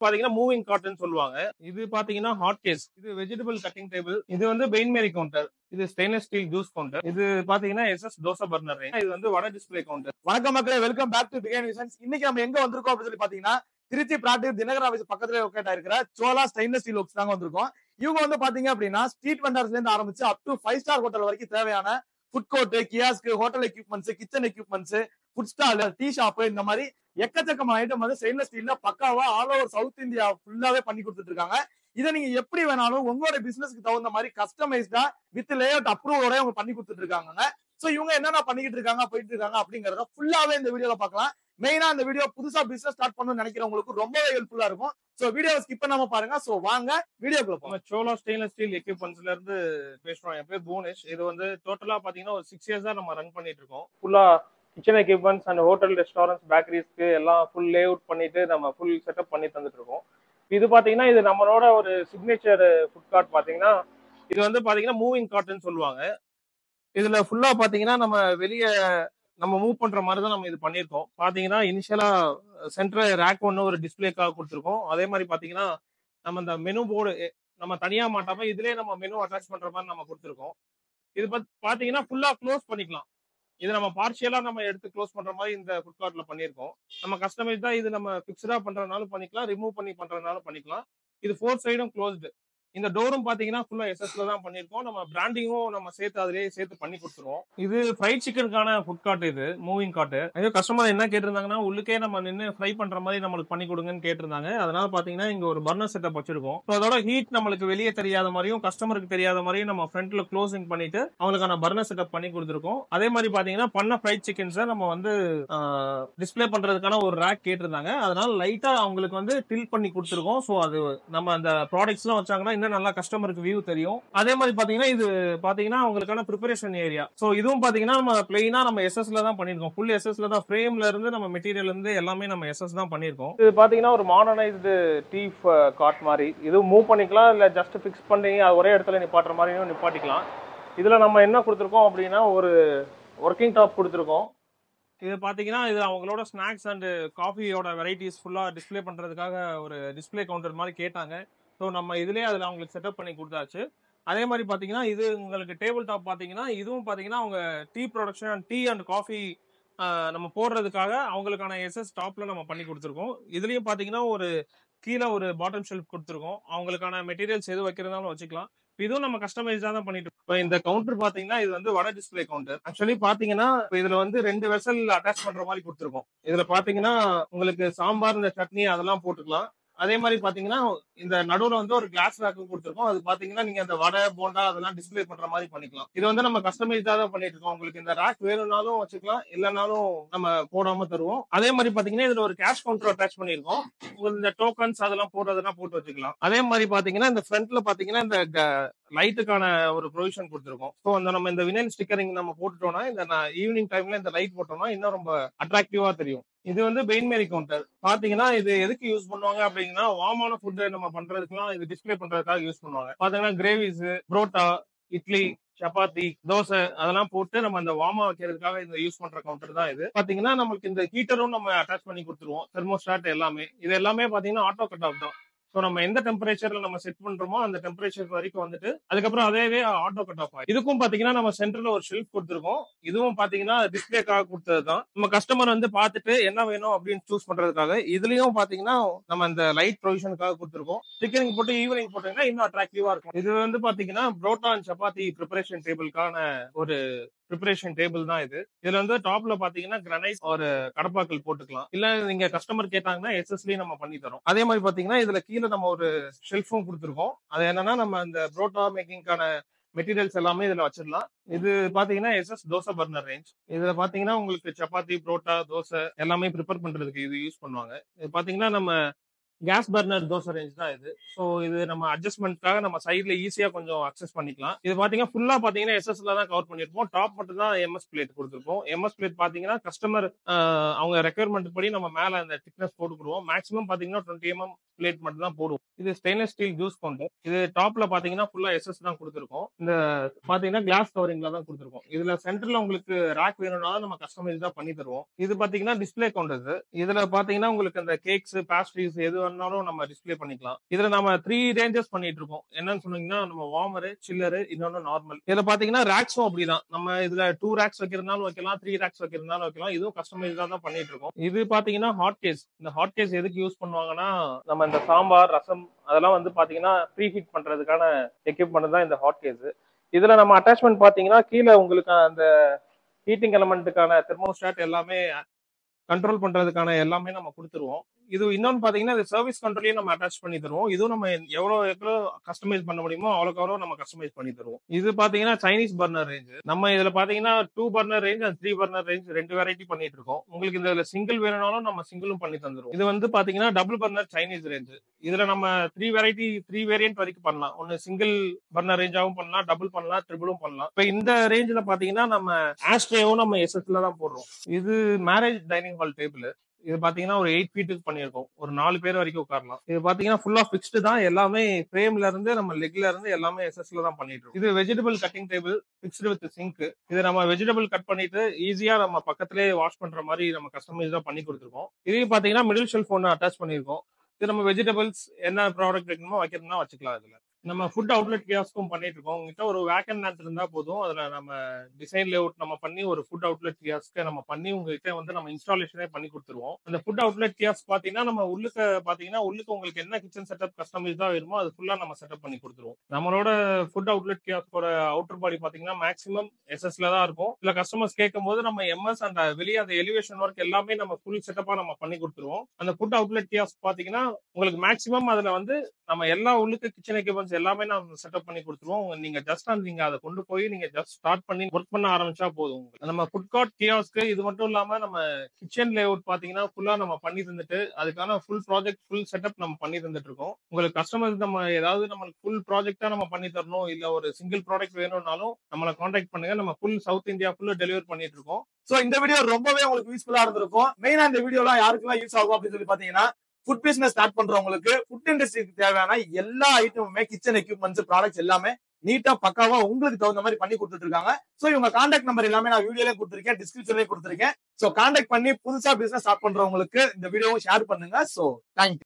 பாத்தீங்கன்னா moving cotton சொல்லுவாங்க. இது பாத்தீங்கன்னா ஹாட் கேஸ். இது வெஜிடபிள் கட்டிங் டேபிள். இது வந்து பெயின் மேரி கவுண்டர். இது ஸ்டெயின்லெஸ் ஸ்டீல் ஜூஸ் கவுண்டர். இது பாத்தீங்கன்னா எஸ்எஸ் தோசை பர்னர். இது வந்து வடை டிஸ்பிளே கவுண்டர். வணக்கம் மக்களே, வெல்கம் பேக் டு பிகேன் விசன்ஸ். இன்னைக்கு நம்ம எங்க வந்திருக்கோம் அப்படின்னு சொல்லி பாத்தீங்கன்னா, திருச்சி பிராட்டியூர் தினகர் ஆஃபீஸ் பக்கத்துல லொக்கேட் ஆயிருக்கிற சோலா ஸ்டெயின்லெஸ் ஸ்டீல் ஒர்க்ஸ் தாங்க வந்திருக்கோம். இவங்க வந்து பாத்தீங்க அப்படின்னா ஸ்ட்ரீட் வெண்டர்ஸ்ல இருந்து ஆரம்பிச்சு அப் டு 5 ஸ்டார் ஹோட்டல் வரைக்கும் தேவையான food court, kiosk, hotel equipments, kitchen equipments, food stall, tea shop, இந்த மாதிரி எக்கச்சக்கமான ஐட்டம் வந்து ஸ்டெயின்லெஸ் ஸ்டீல்ல பக்காவா ஆல் ஓவர் சவுத் இந்தியா ஃபுல்லாவே பண்ணி கொடுத்துட்டு இருக்காங்க. இதை நீங்க எப்படி வேணாலும் உங்களோட பிசினஸ்க்கு தகுந்த மாதிரி கஸ்டமைஸ்டா வித் லேஅவுட் அப்ரூவோட அவங்க பண்ணி கொடுத்துட்டு இருக்காங்க. சோ இவங்க என்னென்ன பண்ணிக்கிட்டு இருக்காங்க, போயிட்டு இருக்காங்க அப்படிங்கறத ஃபுல்லாவே இந்த வீடியோல பார்க்கலாம். மெயினா இந்த வீடியோ புதுசா பிசினஸ் ஸ்டார்ட் பண்ணணும்னு நினைக்கிறவங்களுக்கு ரொம்பவே ஹெல்ப்ஃபுல்லா இருக்கும். சோ வீடியோவை ஸ்கிப் பண்ணாம பாருங்க. சோ வாங்க வீடியோக்குள்ள போலாம். நம்ம சோலா ஸ்டெயின்லெஸ் ஸ்டீல் எக்யூப்மெண்ட்ஸ்ல இருந்து பேசுறோம். என் பேர் புவனேஷ். இது வந்து டோட்டலா பாத்தீங்கன்னா ஒரு 6 இயர்ஸா நம்ம ரன் பண்ணிட்டு இருக்கோம். ஃபுல்லா kitchen equipments and hotel, restaurants, பேக்கரிஸ்க்கு எல்லாம் ஃபுல் லே அவுட் பண்ணிட்டு நம்ம ஃபுல் செட்டப் பண்ணி தந்துட்டு இருக்கோம். இது பாத்தீங்கன்னா இது நம்மளோட ஒரு சிக்னேச்சர் ஃபுட் கார்ட். பாத்தீங்கன்னா இது வந்து பாத்தீங்கன்னா மூவிங் கார்ட்னு சொல்லுவாங்க. இதுல ஃபுல்லா பாத்தீங்கன்னா நம்ம வெளியே நம்ம மூவ் பண்ற மாதிரி தான் நம்ம இது பண்ணியிருக்கோம். பாத்தீங்கன்னா இனிஷியலா சென்டர் ரேக் ஒன்று ஒரு டிஸ்பிளேக்காக கொடுத்துருக்கோம். அதே மாதிரி பாத்தீங்கன்னா நம்ம இந்த மெனு போர்டு நம்ம தனியா மாட்டாம இதுலயே நம்ம மெனு அட்டாச் பண்ற மாதிரி நம்ம கொடுத்துருக்கோம். இது பாத்தீங்கன்னா ஃபுல்லா க்ளோஸ் பண்ணிக்கலாம். இது நம்ம பார்ஷியலா நம்ம எடுத்து க்ளோஸ் பண்ற மாதிரி இந்த ஃபுட் கார்ட்ல பண்ணியிருக்கோம். நம்ம கஸ்டமைஸ் தான். இது நம்ம பிக்ஸ்டா பண்றதுனாலும் பண்ணிக்கலாம், ரிமூவ் பண்ணி பண்றதுனாலும் பண்ணிக்கலாம். இது 4 சைடும் க்ளோஸ்டு. இந்த டோரும் பாத்தீங்கன்னா ஃபுல்லா எஸ்எஸ்ல தான் பண்ணிருக்கோம். நம்ம பிராண்டிங்கும் நம்ம சேர்த்து அதிலேயே சேர்த்து பண்ணி கொடுத்துருவோம். இது ஃப்ரைட் சிக்கனுக்கான ஃபுட் கார்ட். இது மூவிங் கார்ட். ஐயோ கஸ்டமர் என்ன கேட்டிருந்தாங்கன்னா உள்ளுக்கே நம்ம நின்று ஃப்ரை பண்ற மாதிரி நம்மளுக்கு பண்ணி கொடுங்கன்னு கேட்டிருந்தாங்க. அதனால பாத்தீங்கன்னா இங்க ஒரு பர்னர் செட்டப் வச்சிருக்கோம். அதோட ஹீட் நம்மளுக்கு வெளியே தெரியாத மாதிரியும் கஸ்டமருக்கு தெரியாத மாதிரியும் நம்ம ஃப்ரண்ட்ல க்ளோசிங் பண்ணிட்டு அவங்களுக்கான பர்னர் செட்டப் பண்ணி கொடுத்துருக்கோம். அதே மாதிரி பாத்தீங்கன்னா பண்ண ஃப்ரைட் சிக்கன்ஸை நம்ம வந்து டிஸ்பிளே பண்றதுக்கான ஒரு ரேக் கேட்டிருந்தாங்க. அதனால லைட்டா அவங்களுக்கு வந்து டில் பண்ணி கொடுத்துருக்கோம். ஸோ அது நம்ம அந்த ப்ராடக்ட்ஸ் எல்லாம் வச்சாங்கன்னா இன்னும் நல்லா கஸ்டமருக்கு வியூ தெரியும். அதே மாதிரி பாத்தீங்கன்னா இது பாத்தீங்கன்னா அவங்களுக்கான ப்ரிப்பரேஷன் ஏரியா. ஸோ இதுவும் பாத்தீங்கன்னா நம்ம பிளெயினா நம்ம எஸ்எஸ்ல தான் பண்ணிருக்கோம். ஃபுல் எஸ்எஸ்ல தான், ஃப்ரேம்ல இருந்து நம்ம மெட்டீரியல் இருந்து எல்லாமே நம்ம எஸ்எஸ் தான் பண்ணிருக்கோம். இது பாத்தீங்கன்னா ஒரு மாடர்னைஸ்டு டீ கார்ட் மாதிரி. இது மூவ் பண்ணிக்கலாம், இல்ல ஜஸ்ட் ஃபிக்ஸ் பண்ணி ஒரே இடத்துல நிப்பாட்டுற மாதிரியும் நிப்பாட்டிக்கலாம். இதுல நம்ம என்ன கொடுத்துருக்கோம் அப்படின்னா ஒரு ஒர்க்கிங் டாப் கொடுத்துருக்கோம். இது பாத்தீங்கன்னா இது அவங்களோட ஸ்நாக்ஸ் அண்ட் காஃபியோட வெரைட்டிஸ் ஃபுல்லா டிஸ்பிளே பண்றதுக்காக ஒரு டிஸ்பிளே கவுண்டர் மாதிரி கேட்டாங்க. ஸோ நம்ம இதுலயே அதில் அவங்களுக்கு செட்டப் பண்ணி கொடுத்தாச்சு. அதே மாதிரி பாத்தீங்கன்னா இது உங்களுக்கு டேபிள் டாப் பாத்தீங்கன்னா இதுவும் பாத்தீங்கன்னா அவங்க tea production and tea and coffee நம்ம போடுறதுக்காக அவங்களுக்கான எஸ்எஸ் டாப்ல நம்ம பண்ணி கொடுத்துருக்கோம். இதுலயும் பாத்தீங்கன்னா ஒரு கீழே ஒரு பாட்டம் ஷெல்ஃப் கொடுத்துருக்கோம். அவங்களுக்கான மெட்டீரியல்ஸ் எது வைக்கிறதாலும் வச்சுக்கலாம். இதுவும் நம்ம கஸ்டமைஸா தான் பண்ணிட்டு இருக்கோம். இப்போ இந்த கவுண்டர் பாத்தீங்கன்னா இது வந்து வடை டிஸ்பிளே கவுண்டர். ஆக்சுவலி பாத்தீங்கன்னா இதுல வந்து 2 வெசல் அட்டாச் பண்ற மாதிரி கொடுத்துருக்கோம். இதுல பாத்தீங்கன்னா உங்களுக்கு சாம்பார், இந்த சட்னி அதெல்லாம் போட்டுக்கலாம். அதே மாதிரி பாத்தீங்கன்னா இந்த நடுவுல வந்து ஒரு கிளாஸ் ரேக்கும் கொடுத்துருக்கோம். அது பாத்தீங்கன்னா நீங்க அந்த வடை, போண்டா அதெல்லாம் டிஸ்பிளே பண்ற மாதிரி பண்ணிக்கலாம். இது வந்து நம்ம கஸ்டமைஸா தான் பண்ணிட்டு இருக்கோம். உங்களுக்கு இந்த ரேக் வேணும்னாலும் வச்சுக்கலாம், இல்லைனாலும் நம்ம போடாம தருவோம். அதே மாதிரி பாத்தீங்கன்னா இதுல ஒரு கேஷ் கவுண்டர் அட்டாச் பண்ணிருக்கோம். உங்களுக்கு இந்த டோக்கன்ஸ் அதெல்லாம் போடுறதெல்லாம் போட்டு வச்சுக்கலாம். அதே மாதிரி பாத்தீங்கன்னா இந்த ஃப்ரண்ட்ல பாத்தீங்கன்னா இந்த லைட்டுக்கான ஒரு ப்ரொவிஷன் கொடுத்துருக்கோம். ஸோ அந்த நம்ம இந்த வினைல் ஸ்டிக்கரிங் நம்ம போட்டுட்டோம்னா இந்த ஈவினிங் டைம்ல இந்த லைட் போட்டோம்னா இன்னும் ரொம்ப அட்ராக்டிவா தெரியும். இது வந்து பெயின் மேரி கவுண்டர். பாத்தீங்கன்னா இது எதுக்கு யூஸ் பண்ணுவாங்க அப்படின்னா வார்மான ஃபுட் நம்ம பண்றதுக்குலாம் இது டிஸ்பிளே பண்றதுக்காக யூஸ் பண்ணுவாங்க. பாத்தீங்கன்னா கிரேவிஸ், புரோட்டா, இட்லி, சப்பாத்தி, தோசை அதெல்லாம் போட்டு நம்ம அந்த வார்மா வைக்கிறதுக்காக இந்த யூஸ் பண்ற கவுண்டர் தான் இது. பாத்தீங்கன்னா நமக்கு இந்த ஹீட்டரும் நம்ம அட்டாச் பண்ணி கொடுத்துருவோம். தெர்மோஸ்டாட் எல்லாமே. இது எல்லாமே பாத்தீங்கன்னா ஆட்டோ கட் ஆஃப் தான். ஸோ நம்ம எந்த டெம்பரேச்சர்ல நம்ம செட் பண்றோமோ அந்த டெம்பரேச்சர் வரைக்கும் வந்துட்டு அதுக்கப்புறம் அதேவே ஆட்டோ கட் ஆஃப் ஆகும். இதுக்கும் பாத்தீங்கன்னா நம்ம சென்டர்ல ஒரு ஷெல்ஃப் கொடுத்துருக்கோம். இதுவும் பாத்தீங்கன்னா டிஸ்பிளேக்காக கொடுத்தது தான். நம்ம கஸ்டமர் வந்து பார்த்துட்டு என்ன வேணும் அப்படின்னு சூஸ் பண்றதுக்காக. இதுலயும் பாத்தீங்கன்னா நம்ம இந்த லைட் ப்ரொவிஷனுக்காக கொடுத்துருக்கோம். ஸ்டிக்கரிங் போட்டு ஈவினிங் போட்டீங்கன்னா இன்னும் அட்ராக்டிவா இருக்கும். இது வந்து பாத்தீங்கன்னா புரோட்டா அண்ட் சப்பாத்தி ப்ரிப்பரேஷன் டேபிளுக்கான ஒரு ப்ரிப்பரேஷன் டேபிள் தான் இது. இதுல வந்து டாப்ல பாத்தீங்கன்னா கிரனைட் ஒரு கடப்பாக்கள் போட்டுக்கலாம். இல்ல நீங்க கஸ்டமர் கேட்டாங்கன்னா எஸ்எஸ்லயும் நம்ம பண்ணி தரோம். அதே மாதிரி பாத்தீங்கன்னா இதுல கீழே நம்ம ஒரு ஷெல்ஃபும் கொடுத்துருக்கோம். அது என்னன்னா நம்ம இந்த புரோட்டா மேக்கிங்கான மெட்டீரியல்ஸ் எல்லாமே இதுல வச்சிடலாம். இது பாத்தீங்கன்னா எஸ்எஸ் தோசை பர்னர் ரேஞ்ச். இதுல பாத்தீங்கன்னா உங்களுக்கு சப்பாத்தி, புரோட்டா, தோசை எல்லாமே ப்ரிப்பேர் பண்றதுக்கு இது யூஸ் பண்ணுவாங்க. இது பாத்தீங்கன்னா நம்ம கேஸ் பர்னர் தோசை ரேஞ்ச் தான் இது. ஸோ இது நம்ம அட்ஜஸ்ட்மெண்ட்காக நம்ம சைட்ல ஈஸியா கொஞ்சம் அக்சஸ் பண்ணிக்கலாம். இது பாத்தீங்கன்னா ஃபுல்லா பாத்தீங்கன்னா எஸ்எஸ்ல தான் கவர் பண்ணிருப்போம். டாப் மட்டும் தான் எம்எஸ் பிளேட் கொடுத்துருப்போம். எம்எஸ் பிளேட் பாத்தீங்கன்னா கஸ்டமர் அவங்க ரெக்யர்மெண்ட் படி நம்ம மேல அந்த திக்னஸ் போட்டுக்குருவோம். மேக்ஸிமம் பாத்தீங்கன்னா 20 mm பிளேட் மட்டும் தான் போடுவோம். இது ஸ்டெயின்லெஸ் ஸ்டீல் ஜூஸ் கவுண்டர். இது டாப்ல பாத்தீங்கன்னா ஃபுல்லா எஸ்எஸ் தான் கொடுத்துருக்கோம். இந்த பாத்தீங்கன்னா கிளாஸ் கவரிங்ல தான் கொடுத்துருக்கோம். இதுல சென்டர்ல உங்களுக்கு ரேக் வேணும்னாலும் நம்ம கஸ்டமைஸ் தான் பண்ணி தருவோம். இது பாத்தீங்கன்னா டிஸ்பிளே கவுண்டர். இதுல பாத்தீங்கன்னா உங்களுக்கு அந்த கேக்ஸ், பேஸ்ட்ரீஸ் எது வேணாலும் நம்ம டிஸ்ப்ளே பண்ணிக்கலாம். இதுல நம்ம 3 ரேஞ்சஸ் பண்ணிட்டு இருக்கோம். என்னன்னு சொன்னீங்கன்னா நம்ம வார்மரு, சில்லரு, இன்னொன்னு நார்மல். இதுல பாத்தீங்கன்னா ரேக்ஸும் அப்படிதான். நம்ம இதுல 2 ரேக்ஸ் வைக்கிறதுனாலும் வைக்கலாம், 3 ரேக்ஸ் வைக்கிறதுனாலும் வைக்கலாம். இதுவும் கஸ்டமைஸ்டா தான் பண்ணிட்டு இருக்கோம். இது பாத்தீங்கன்னா ஹாட் கேஸ். இந்த ஹாட் கேஸ் எதுக்கு யூஸ் பண்ணுவாங்கன்னா, நம்ம இந்த சாம்பார், ரசம் அதெல்லாம் வந்து பாத்தீங்கன்னா ப்ரீ ஹீட் பண்றதுக்கான எக்யூப்மெண்ட் தான் இந்த ஹாட் கேஸ். இதுல நம்ம அட்டாச்மெண்ட் பாத்தீங்கன்னா கீழே உங்களுக்கு அந்த ஹீட்டிங் எலமெண்ட்டுக்கான தெர்மோஸ்டாட் எல்லாமே கண்ட்ரோல் பண்றதுக்கான எல்லாமே நம்ம கொடுத்துருவோம். இது இன்னொன்னு பாத்தீங்கன்னா இது சர்வீஸ் கண்ட்ரோலையும் நம்ம அட்டாச் பண்ணி தருவோம். இதுவும் நம்ம எவ்வளவு கஸ்டமைஸ் பண்ண முடியுமோ அவ்வளவு நம்ம கஸ்டமைஸ் பண்ணி தருவோம். இது பாத்தீங்கன்னா சைனீஸ் பர்னர் ரேஞ்ச். நம்ம இதுல பாத்தீங்கன்னா 2 burner range and 3 burner range 2 variety பண்ணிட்டு இருக்கோம். உங்களுக்கு இதுல சிங்கிள் வேணும்னாலும் நம்ம சிங்கிளும் பண்ணி தந்துருவோம். இது வந்து பாத்தீங்கன்னா டபுள் பர்னர் சைனீஸ் ரேஞ்ச். இதுல நம்ம 3 வேரியன்ட் வரைக்கும் பண்ணலாம். ஒன்னு சிங்கிள் பர்னர் ரேஞ்சாவும் பண்ணலாம், டபுள் பண்ணலாம், ட்ரிபிளும் பண்ணலாம். இப்ப இந்த ரேஞ்ச்ல பாத்தீங்கன்னா நம்ம ஆஸ்ட்ரேவும் நம்ம எஸ்எஸ்ல தான் போடுறோம். இது மேரேஜ் டைனிங் ஹால் டேபிள். இது பாத்தீங்கன்னா ஒரு 8 ஃபீட்டுக்கு பண்ணியிருக்கோம். ஒரு 4 பேர் வரைக்கும் உட்காரலாம். இது பாத்தீங்கன்னா ஃபுல்லா ஃபிக்ஸ்டு தான். எல்லாமே ஃப்ரேம்ல இருந்து நம்ம லெக்ல இருந்து எல்லாமே எஸ்எஸ்ல தான் பண்ணிட்டு இருக்கோம். இது vegetable cutting table fixed with sink. இது நம்ம வெஜிடபிள் கட் பண்ணிட்டு ஈஸியா நம்ம பக்கத்திலே வாஷ் பண்ற மாதிரி நம்ம கஸ்டமைஸா பண்ணி கொடுத்துருக்கோம். இதையும் பாத்தீங்கன்னா மிடில் ஷெல்ஃப் ஒன்று அட்டாச் பண்ணியிருக்கோம். இது நம்ம வெஜிடபிள்ஸ் என்ன ப்ராடக்ட் வைக்கணுமோ வைக்கிறதுனா வச்சுக்கலாம். இதுல நம்ம ஃபுட் அவுட்லெட் கியாஸ்க்கும் பண்ணிட்டு இருக்கோம். உங்ககிட்ட ஒரு வேக்கன் லேண்ட் இருந்தா போதும். அதுல நம்ம டிசைன் லேஅவுட் நம்ம பண்ணி ஒரு ஃபுட் அவுட்லெட் கியாஸ்க்கு நம்ம பண்ணி உங்ககிட்ட வந்து நம்ம இன்ஸ்டாலேஷனே பண்ணி கொடுத்துருவோம். அந்த ஃபுட் அவுட்லெட் கியாஸ் பாத்தீங்கன்னா நம்ம உள்ளுக்கு உங்களுக்கு என்ன கிச்சன் செட்டப் கஸ்டமைஸ்டா வேணுமோ அது ஃபுல்லா நம்ம செட்டப் பண்ணி கொடுத்துருவோம். நம்மளோட ஃபுட் அவுட்லெட் கியாஸ்கோட அவுட்டர் பாடி பாத்தீங்கன்னா மேக்ஸிமம் எஸ்எஸ்ல தான் இருக்கும். இல்ல கஸ்டமர்ஸ் கேட்கும் போது நம்ம எம்எஸ் அண்ட் வெளியே அந்த எலிவேஷன் ஒர்க் எல்லாமே நம்ம ஃபுல் செட்டப்பா நம்ம பண்ணி கொடுத்துருவோம். அந்த ஃபுட் அவுட்லெட் கியாஸ் பாத்தீங்கன்னா உங்களுக்கு மேக்ஸிமம் அதுல வந்து நம்ம எல்லா உள்ளுக்கு கிச்சன் எக்யூப்மெண்ட்ஸ் எல்லாமே நம்ம செட்டப் பண்ணி கொடுத்துருவோம். நீங்க நீங்க அதை கொண்டு போய் நீங்க ஜஸ்ட் ஸ்டார்ட் பண்ணி ஒர்க் பண்ண ஆரம்பிச்சா போதும். நம்ம ஃபுட் கார்ட் கியாஸ்க்கு இது மட்டும் இல்லாம நம்ம கிச்சன் லேஅவுட் பாத்தீங்கன்னா ஃபுல்லா நம்ம பண்ணி தந்துட்டு அதுக்கான ஃபுல் ப்ராஜெக்ட் ஃபுல் செட்டப் நம்ம பண்ணி தந்துட்டு இருக்கோம். உங்களுக்கு கஸ்டமர்ஸ் நம்ம ஏதாவது நம்மளுக்கு ஃபுல் ப்ராஜெக்டா நம்ம பண்ணி தரணும், இல்ல ஒரு சிங்கிள் ப்ராடக்ட் வேணும்னாலும் நம்மளை கான்டாக்ட் பண்ணுங்க. நம்ம ஃபுல் சவுத் இந்தியா ஃபுல்லா டெலிவரி பண்ணிட்டு இருக்கோம். சோ இந்த வீடியோ ரொம்பவே உங்களுக்கு யூஸ்ஃபுல்லா இருந்திருக்கும். மெயினா இந்த வீடியோலாம் யாருக்கெல்லாம் யூஸ் ஆகும் அப்படின்னு சொல்லி பாத்தீங்கன்னா, ஃபுட் பிசினஸ் ஸ்டார்ட் பண்றவங்களுக்கு, ஃபுட் இண்டஸ்ட்ரிக்கு தேவையான எல்லா ஐட்டமுமே, கிச்சன் எக்யூப்மெண்ட்ஸ், ப்ராடக்ட்ஸ் எல்லாமே நீட்டா பக்காவா உங்களுக்கு தகுந்த மாதிரி பண்ணி கொடுத்துட்டு இருக்காங்க. சோ இவங்க கான்டாக்ட் நம்பர் எல்லாமே நான் வீடியோலயும் கொடுத்திருக்கேன், டிஸ்கிரிப்ஷன்லயும் கொடுத்திருக்கேன். சோ கான்டாக்ட் பண்ணி புதுசா பிசினஸ் ஸ்டார்ட் பண்றவங்களுக்கு இந்த வீடியோவை ஷேர் பண்ணுங்க. So thank you.